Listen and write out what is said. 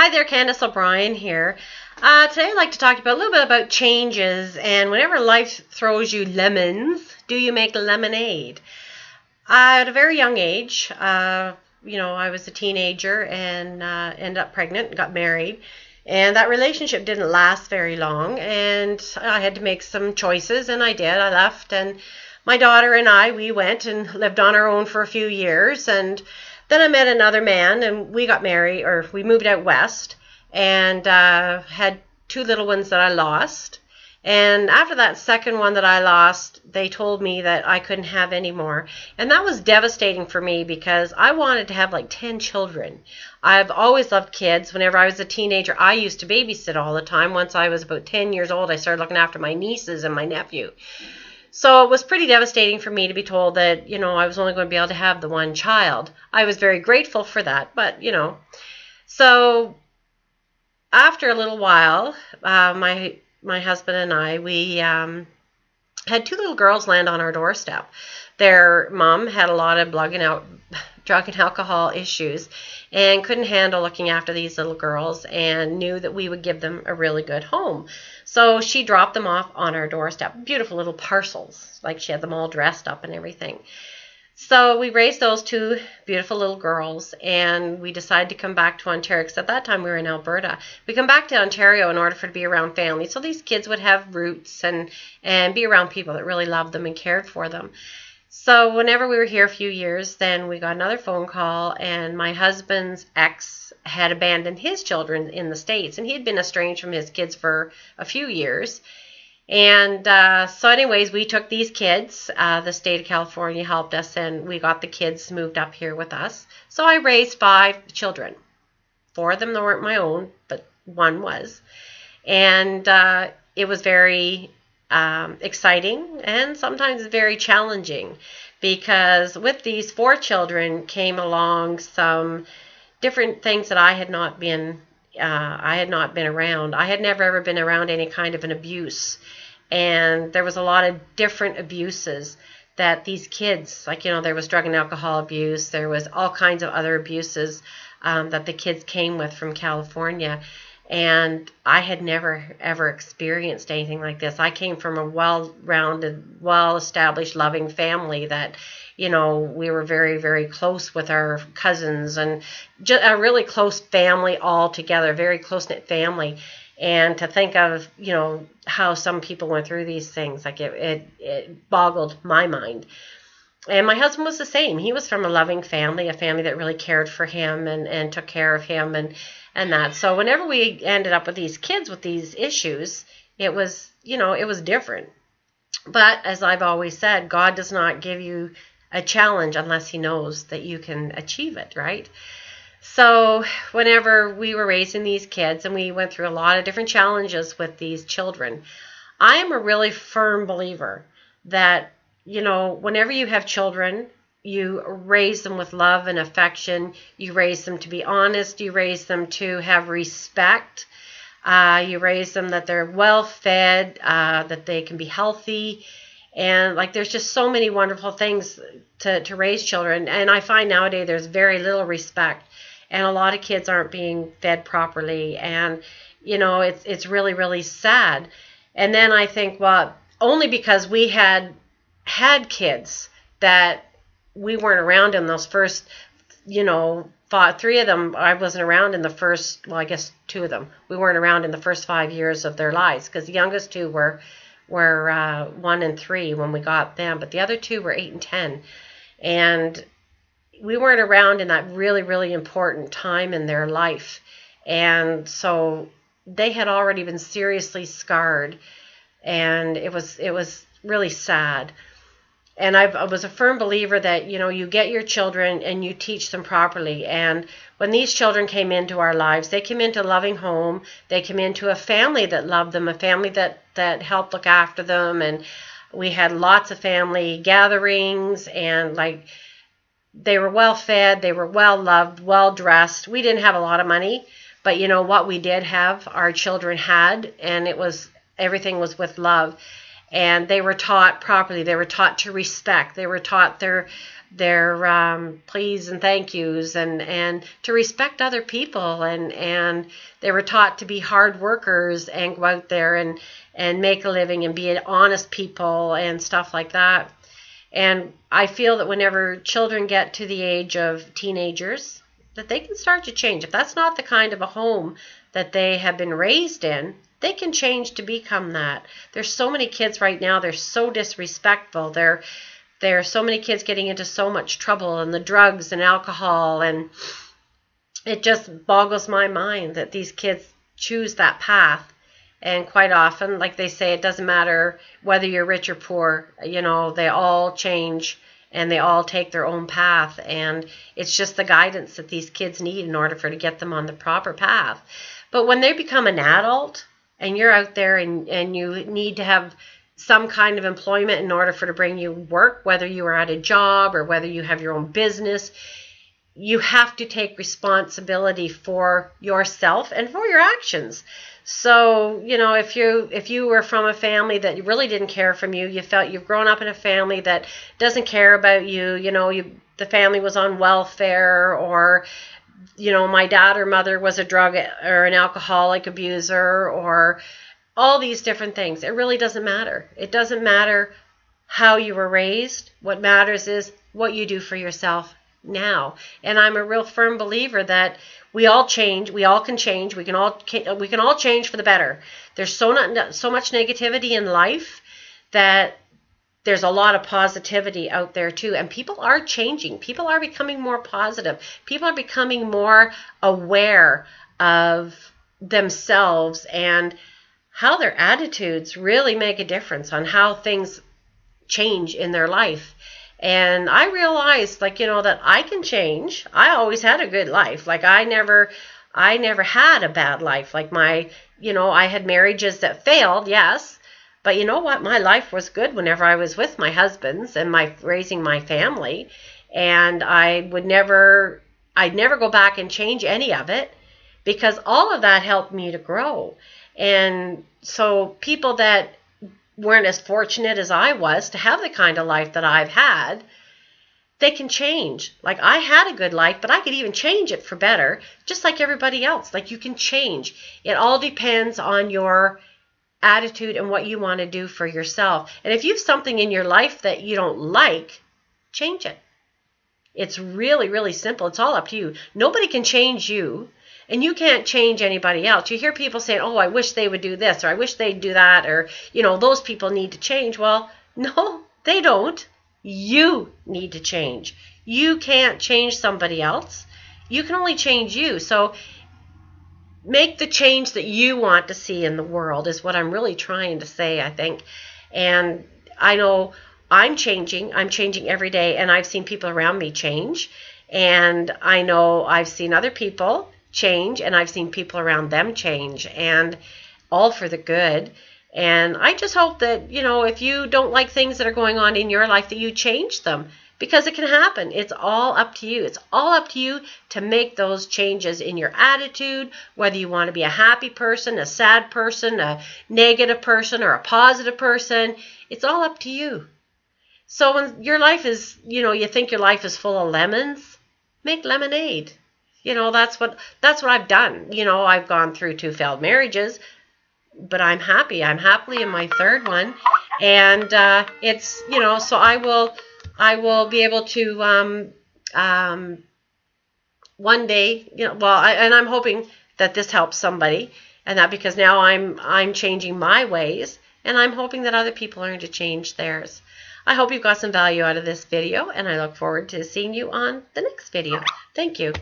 Hi there, Candace O'Brien here. Today I'd like to talk about a little bit about changes and whenever life throws you lemons, do you make lemonade? At a very young age, I was a teenager and ended up pregnant and got married. And that relationship didn't last very long, and I had to make some choices, and I did. I left, and my daughter and we went and lived on our own for a few years, and then I met another man, and we got married, or we moved out west, and had two little ones that I lost. And after that second one that I lost, they told me that I couldn't have any more. And that was devastating for me because I wanted to have like 10 children. I've always loved kids. Whenever I was a teenager, I used to babysit all the time. Once I was about 10 years old, I started looking after my nieces and my nephew. So it was pretty devastating for me to be told that, I was only going to be able to have the one child. I was very grateful for that, but. So after a little while, my husband and we had two little girls land on our doorstep. Their mom had a lot of drug and alcohol issues and couldn't handle looking after these little girls and knew that we would give them a really good home. So she dropped them off on our doorstep. Beautiful little parcels, like she had them all dressed up and everything. So we raised those two beautiful little girls, and we decided to come back to Ontario, because at that time we were in Alberta. We come back to Ontario in order to be around family, so these kids would have roots and be around people that really loved them and cared for them. So whenever we were here a few years, then we got another phone call, and my husband's ex had abandoned his children in the States, and he had been estranged from his kids for a few years. And so anyways, we took these kids. The state of California helped us, and we got the kids moved up here with us. So I raised 5 children. 4 of them weren't my own, but one was. And it was very exciting and sometimes very challenging, because with these 4 children came along some different things that I had not been around. I had never ever been around any kind of an abuse. And there was a lot of different abuses that these kids, there was drug and alcohol abuse. There was all kinds of other abuses that the kids came with from California. And I had never, ever experienced anything like this. I came from a well-rounded, well-established, loving family that, we were very, very close with our cousins and just a really close family all together, very close-knit family. And to think of, how some people went through these things, it boggled my mind. And my husband was the same. He was from a loving family, a family that really cared for him and took care of him and that. So whenever we ended up with these kids with these issues, it was different. But as I've always said, God does not give you a challenge unless he knows that you can achieve it, right? So whenever we were raising these kids, and we went through a lot of different challenges with these children, I am a really firm believer that, whenever you have children, you raise them with love and affection. You raise them to be honest. You raise them to have respect. You raise them that they're well fed, that they can be healthy. And there's just so many wonderful things to raise children. And I find nowadays there's very little respect. And a lot of kids aren't being fed properly. And, it's really, really sad. And then I think, well, only because we had kids that we weren't around in those first, 3 of them, I wasn't around in the first, well, I guess 2 of them. We weren't around in the first 5 years of their lives, because the youngest 2 were 1 and 3 when we got them. But the other 2 were 8 and 10. And we weren't around in that really, really important time in their life. And so they had already been seriously scarred. And it was really sad. And I was a firm believer that, you get your children and you teach them properly. And when these children came into our lives, they came into a loving home. They came into a family that loved them, a family that helped look after them. And we had lots of family gatherings, and they were well fed, they were well loved, well dressed. We didn't have a lot of money, but what we did have, our children had, and everything was with love. And they were taught properly. They were taught to respect. They were taught please and thank yous, and to respect other people, and they were taught to be hard workers and go out there and make a living and be honest people and stuff like that. And I feel that whenever children get to the age of teenagers, that they can start to change. If that's not the kind of a home that they have been raised in, they can change to become that. There's so many kids right now, they're so disrespectful. There are so many kids getting into so much trouble, and the drugs and alcohol, and it just boggles my mind that these kids choose that path. And quite often, like they say, it doesn't matter whether you're rich or poor, you know, they all change and they all take their own path. And it's just the guidance that these kids need in order to get them on the proper path. But when they become an adult and you're out there and you need to have some kind of employment in order to bring you work, whether you are at a job or whether you have your own business, you have to take responsibility for yourself and for your actions. So, you know, if you were from a family that really didn't care for you, you felt you've grown up in a family that doesn't care about you, you know, the family was on welfare, or, you know, my dad or mother was a drug or an alcoholic abuser, or all these different things. It really doesn't matter. It doesn't matter how you were raised. What matters is what you do for yourself now. And I'm a real firm believer that we all change. We all can change. We can all change for the better. There's so much negativity in life that there's a lot of positivity out there too. And people are changing. People are becoming more positive. People are becoming more aware of themselves and how their attitudes really make a difference on how things change in their life. And I realized, like, you know, that I can change. I always had a good life. Like, I never had a bad life. Like, I had marriages that failed, yes. But you know what? My life was good whenever I was with my husbands and raising my family. And I'd never go back and change any of it, because all of that helped me to grow. And so people that weren't as fortunate as I was to have the kind of life that I've had, they can change. Like, I had a good life, but I could even change it for better, just like everybody else. Like, you can change. It all depends on your attitude and what you want to do for yourself. And if you have something in your life that you don't like, change it. It's really, really simple. It's all up to you. Nobody can change you. And you can't change anybody else. You hear people saying, oh, I wish they would do this, or I wish they'd do that, or, you know, those people need to change. Well, no, they don't. You need to change. You can't change somebody else. You can only change you. So make the change that you want to see in the world is what I'm really trying to say, I think. And I know I'm changing. I'm changing every day, and I've seen people around me change. And I know I've seen other people change, and I've seen people around them change, and all for the good. And I just hope that, you know, if you don't like things that are going on in your life, that you change them, because it can happen. It's all up to you. It's all up to you to make those changes in your attitude, whether you want to be a happy person, a sad person, a negative person, or a positive person. It's all up to you. So when your life is, you know, you think your life is full of lemons, make lemonade. You know, that's what I've done. You know, I've gone through 2 failed marriages, but I'm happy. I'm happily in my 3rd one. And it's, you know, so I will be able to one day, you know, and I'm hoping that this helps somebody, and that because now I'm changing my ways, and I'm hoping that other people learn to change theirs. I hope you got some value out of this video, and I look forward to seeing you on the next video. Thank you.